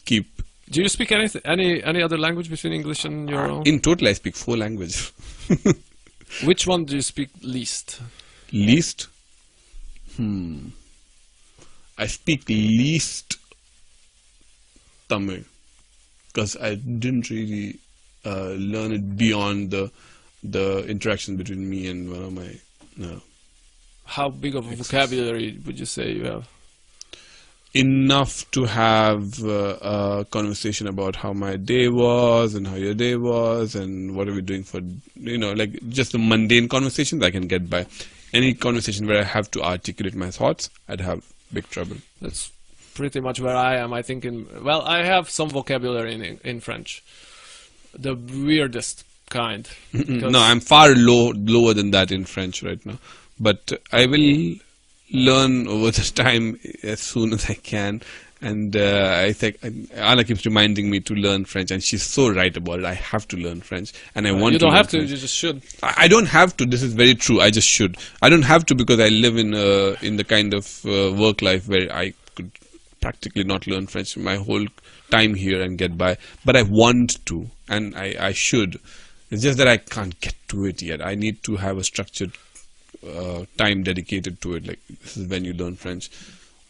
keep. Do you speak any other language between English and your own? In total, I speak 4 languages. Which one do you speak least? Least? I speak least Tamil because I didn't really learn it beyond the interaction between me and one of my. How big of a vocabulary would you say you have? Enough to have a conversation about how my day was and how your day was and what are we doing for, like just the mundane conversations I can get by. Any conversation where I have to articulate my thoughts, I'd have big trouble. That's pretty much where I am. I think well, I have some vocabulary in French. The weirdest kind. No, I'm far lower than that in French right now. But I will learn over the time as soon as I can. And I think Anna keeps reminding me to learn French, and she's so right about it. I have to learn French, and I want to. You don't have to. French. You just should. I don't have to. This is very true. I just should. I don't have to because I live in the kind of work life where I could practically not learn French my whole time here and get by. But I want to, and I should. It's just that I can't get to it yet. I need to have a structured time dedicated to it. Like this is when you learn French.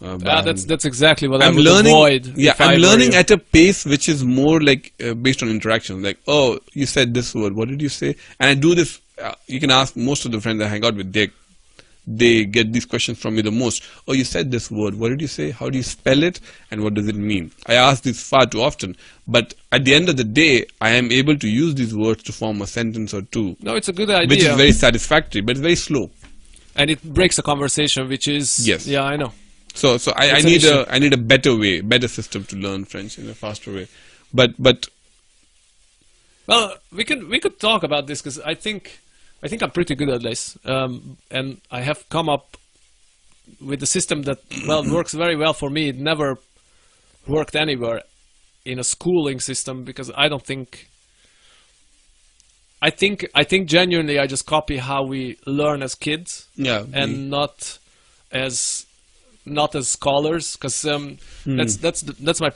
That's exactly what I'm I would learning. avoid. Yeah, I'm learning at a pace which is more like based on interaction. Like, oh, you said this word. What did you say? And I do this. You can ask most of the friends I hang out with. They get these questions from me the most. Oh, you said this word. What did you say? How do you spell it? And what does it mean? I ask this far too often. But at the end of the day, I am able to use these words to form a sentence or two. No, it's a good idea. Which is very satisfactory, but it's very slow. And it breaks a conversation, which is yes. Yeah, I know. So I need a better system to learn French in a faster way. But well, we could talk about this because I think I'm pretty good at this, and I have come up with a system that works very well for me. It never worked anywhere in a schooling system because I don't think. I think genuinely I just copy how we learn as kids, and not as scholars, because that's my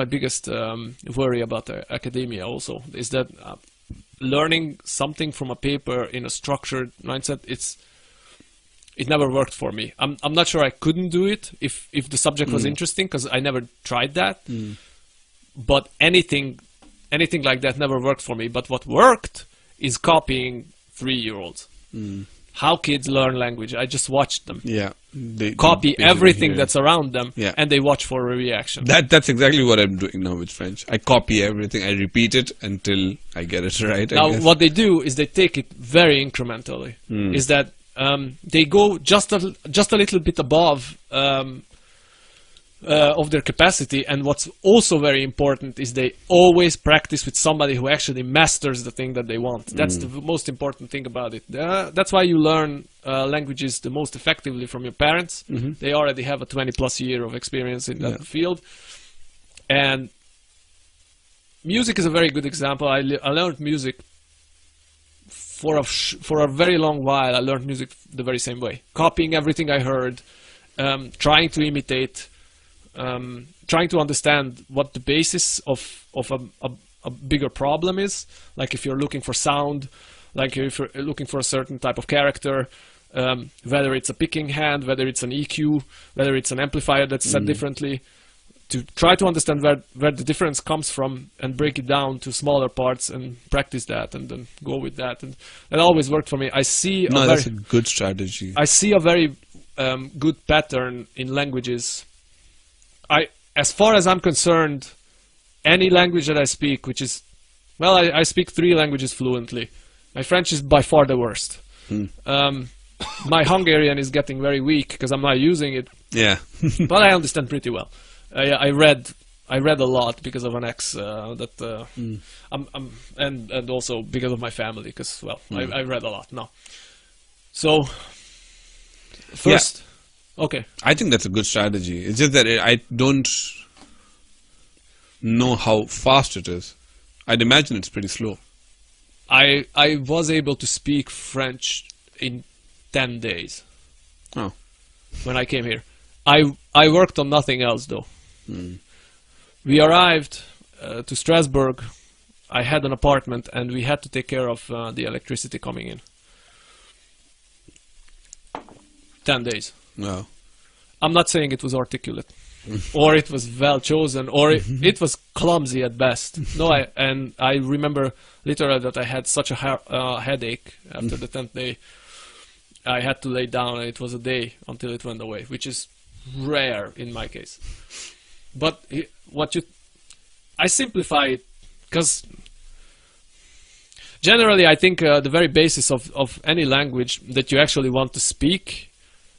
biggest worry about academia. Also, is that learning something from a paper in a structured mindset, it never worked for me. I'm not sure I couldn't do it if the subject was interesting, because I never tried that. But anything like that never worked for me. But what worked is copying 3-year-olds. How kids learn language. I just watched them. Yeah, they copy everything that's around them, and they watch for a reaction. That's exactly what I'm doing now with French. I copy everything. I repeat it until I get it right. Now, what they do is they take it very incrementally. Is that they go just a little bit above of their capacity, and what's also very important is they always practice with somebody who actually masters the thing that they want. That's the most important thing about it. That's why you learn languages the most effectively from your parents. They already have a 20+ year of experience in that field. And music is a very good example. I learned music for a very long while. I learned music the very same way, copying everything I heard, trying to imitate, trying to understand what the basis of a bigger problem is. Like if you're looking for sound, like if you're looking for a certain type of character, whether it's a picking hand, whether it's an EQ, whether it's an amplifier that's set differently, to try to understand where the difference comes from and break it down to smaller parts and practice that and then go with that. And that always worked for me. That's a good strategy. I see a very good pattern in languages. As far as I'm concerned, any language that I speak, which is, I speak 3 languages fluently. My French is by far the worst. My Hungarian is getting very weak because I'm not using it. Yeah. But I understand pretty well. I read a lot because of an ex and also because of my family, because I read a lot now. So first. Okay. I think that's a good strategy. It's just that I don't know how fast it is. I'd imagine it's pretty slow. I was able to speak French in 10 days. Oh. When I came here. I worked on nothing else though. We arrived to Strasbourg. I had an apartment, and we had to take care of the electricity coming in. 10 days. No. I'm not saying it was articulate, or it was well chosen, or it was clumsy at best. No, I remember literally that I had such a headache after the 10th day. I had to lay down, and it was a day until it went away, which is rare in my case. But I simplify it because generally I think the very basis of any language that you actually want to speak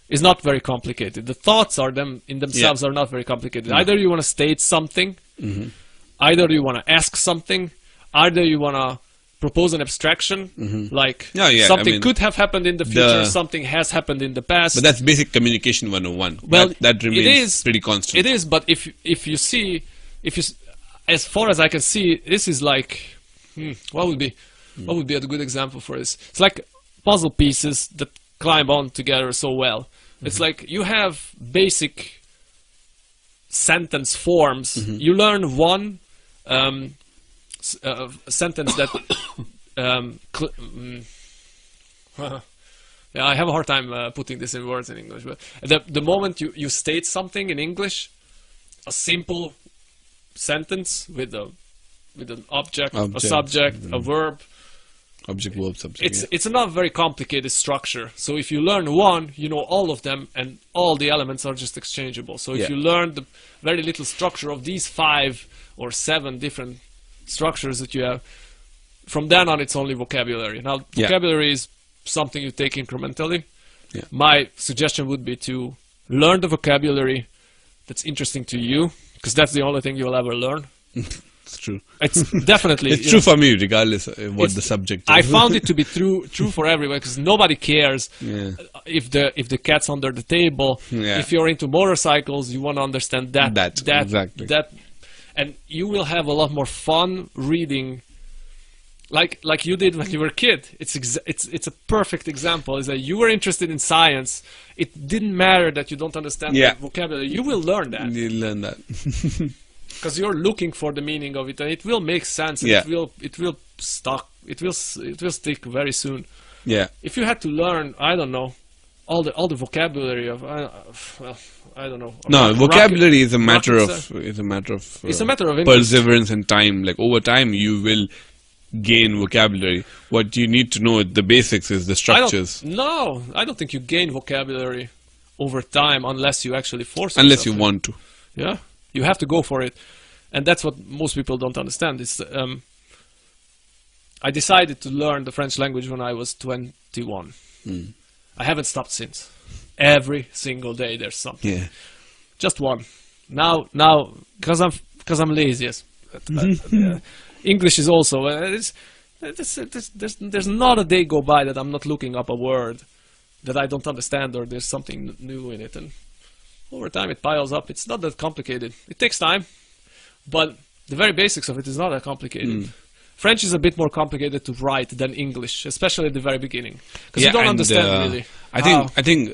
is not very complicated. The thoughts are in themselves are not very complicated. Either you want to state something, either you want to ask something, either you want to propose an abstraction, like something could have happened in the future, something has happened in the past. But that's basic communication 101. Well, that remains pretty constant. It is, but if you see, as far as I can see, this is like, what would be a good example for this? It's like puzzle pieces that climb on together so well. It's like you have basic sentence forms. You learn one sentence that yeah, I have a hard time putting this in words in English, but the moment you state something in English, a simple sentence with an object, a subject, a verb, object, verb, subject. It's a not very complicated structure. So if you learn one, you know all of them, and all the elements are just exchangeable. So if you learn the very little structure of these 5 or 7 different structures that you have, from then on it's only vocabulary. Now vocabulary is something you take incrementally. My suggestion would be to learn the vocabulary that's interesting to you, because that's the only thing you'll ever learn. It's true. It's definitely it's true for me, regardless of what the subject is. I found it to be true for everyone, because nobody cares if the cat's under the table. If you're into motorcycles, you want to understand that exactly. And you will have a lot more fun reading, like you did when you were a kid. It's a perfect example. Is that you were interested in science. It didn't matter that you don't understand the vocabulary. You will learn that. You'll learn that. Because you're looking for the meaning of it, and it will make sense. And it will stick very soon. If you had to learn, I don't know, all the vocabulary of I don't know. No, vocabulary is a matter of perseverance and time. Like over time, you will gain vocabulary. What you need to know, the basics, is the structures. I don't think you gain vocabulary over time unless you actually force yourself. Unless you want to. Yeah. You have to go for it, and that's what most people don't understand. It's I decided to learn the French language when I was 21. I haven't stopped since. Every single day there's something. Just one. Now, because I'm lazy. Yes. English is also. There's not a day go by that I'm not looking up a word that I don't understand, or there's something new in it, and over time it piles up. It's not that complicated. It takes time, but the very basics of it is not that complicated. French is a bit more complicated to write than English, especially at the very beginning, because you don't understand really. I think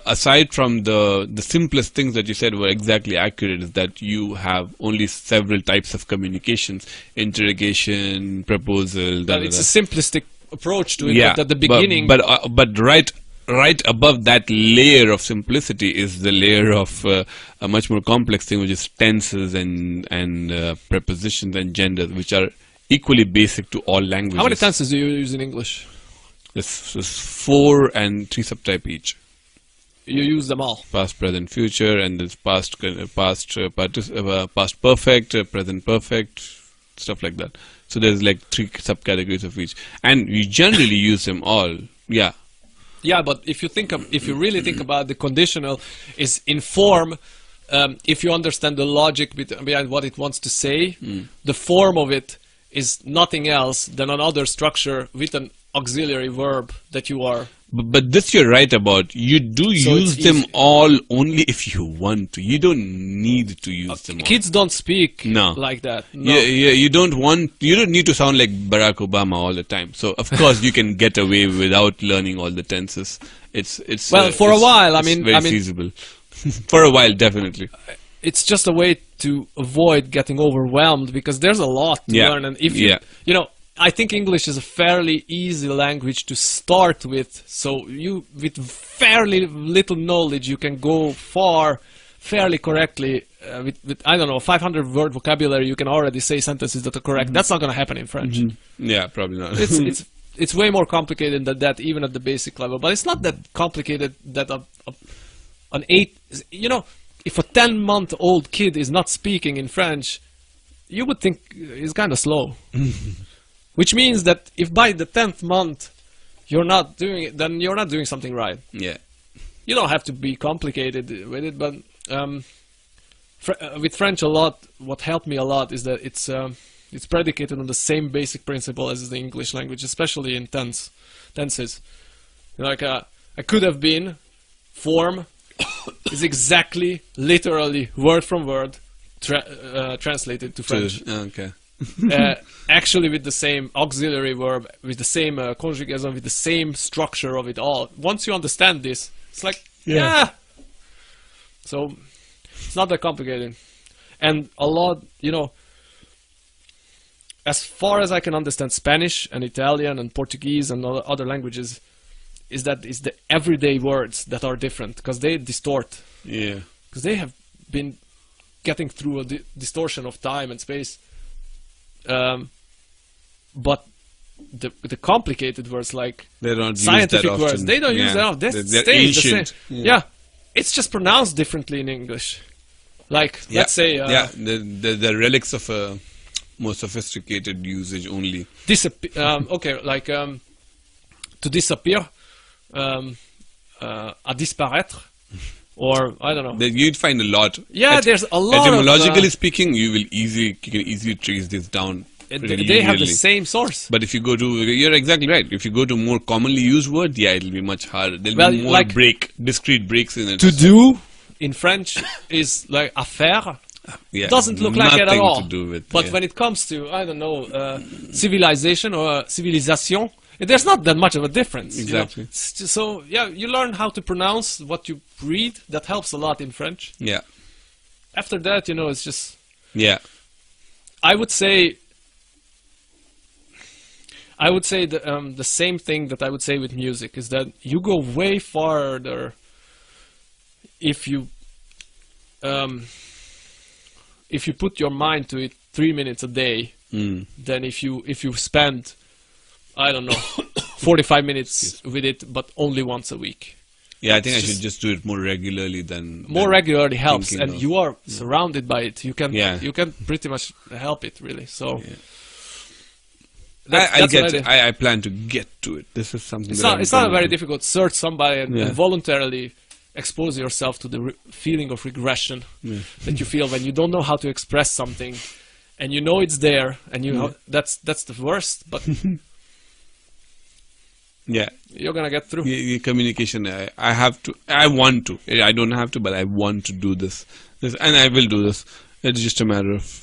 aside from the simplest things that you said were exactly accurate, is that you have only several types of communications: interrogation, proposal. It's a simplistic approach to it. But at the beginning, but right above that layer of simplicity is the layer of a much more complex thing, which is tenses and prepositions and genders, which are equally basic to all languages. How many tenses do you use in English? There's 4 and 3 subtype each. You use them all? Past, present, future, and there's past perfect, present perfect, stuff like that. So there's like 3 subcategories of each, and we generally use them all. Yeah, but if you really think about the conditional is inform, if you understand the logic behind what it wants to say, the form of it is nothing else than another structure with an auxiliary verb that you are. But this you're right about. You do use them all only if you want to. You don't need to use them all. Kids don't speak like that. No. You don't need to sound like Barack Obama all the time. So of course you can get away without learning all the tenses. It's for a while. I mean, feasible. For a while, definitely. it's just a way to avoid getting overwhelmed, because there's a lot to Yeah. learn. And if you, you know, I think English is a fairly easy language to start with. So you, with fairly little knowledge, you can go far fairly correctly. With I don't know, 500 word vocabulary, you can already say sentences that are correct. That's not going to happen in French. Yeah, probably not. It's way more complicated than that, even at the basic level. But it's not that complicated that an 8, you know, if a 10-month-old kid is not speaking in French, you would think he's kind of slow. Which means that if by the 10th month you're not doing it, then you're not doing something right. Yeah. You don't have to be complicated with it, but with French a lot, what helped me a lot is that it's predicated on the same basic principle as the English language, especially in tenses. Like I could have been, form is exactly, literally, word from word, translated to French. Okay. Actually with the same auxiliary verb, with the same conjugation, with the same structure of it all. Once you understand this, it's like, yeah. So, it's not that complicated. And a lot, you know, as far as I can understand Spanish and Italian and Portuguese and other languages, is the everyday words that are different, because they distort. Yeah. Because they have been getting through a distortion of time and space. But the complicated words, like they don't scientific use that words, often. they don't use that often. They're ancient. Yeah, it's just pronounced differently in English. Like, let's say... the relics of a more sophisticated usage only. Okay, like to disappear, à disparaître, or I don't know. You'd find a lot. Yeah, there's a lot. Etymologically speaking, you can easily trace this down. They have the same source. But if you go to, you're exactly right. If you go to more commonly used words, yeah, it'll be much harder. There'll be more like discrete breaks in it. To do in French is like à faire. Yeah, doesn't look like it at all. To do with, but when it comes to, I don't know, civilization or civilisation, there's not that much of a difference. Exactly. You know? So, yeah, you learn how to pronounce what you read. That helps a lot in French. Yeah. After that, you know, it's just... Yeah. I would say the same thing that I would say with music is that you go way farther if you put your mind to it 3 minutes a day than if you spend, I don't know, 45 minutes with it, but only once a week. Yeah, I think I should just do it more regularly than... More regularly helps, and you are surrounded by it. You can pretty much help it, really. So... Yeah. I plan to get to it. This is something. It's not very difficult. Search somebody and voluntarily expose yourself to the feeling of regression that you feel when you don't know how to express something, and you know it's there, and you know that's the worst. But yeah, you're gonna get through. Communication. I have to. I want to. I don't have to, but I want to do this, and I will do this. It's just a matter of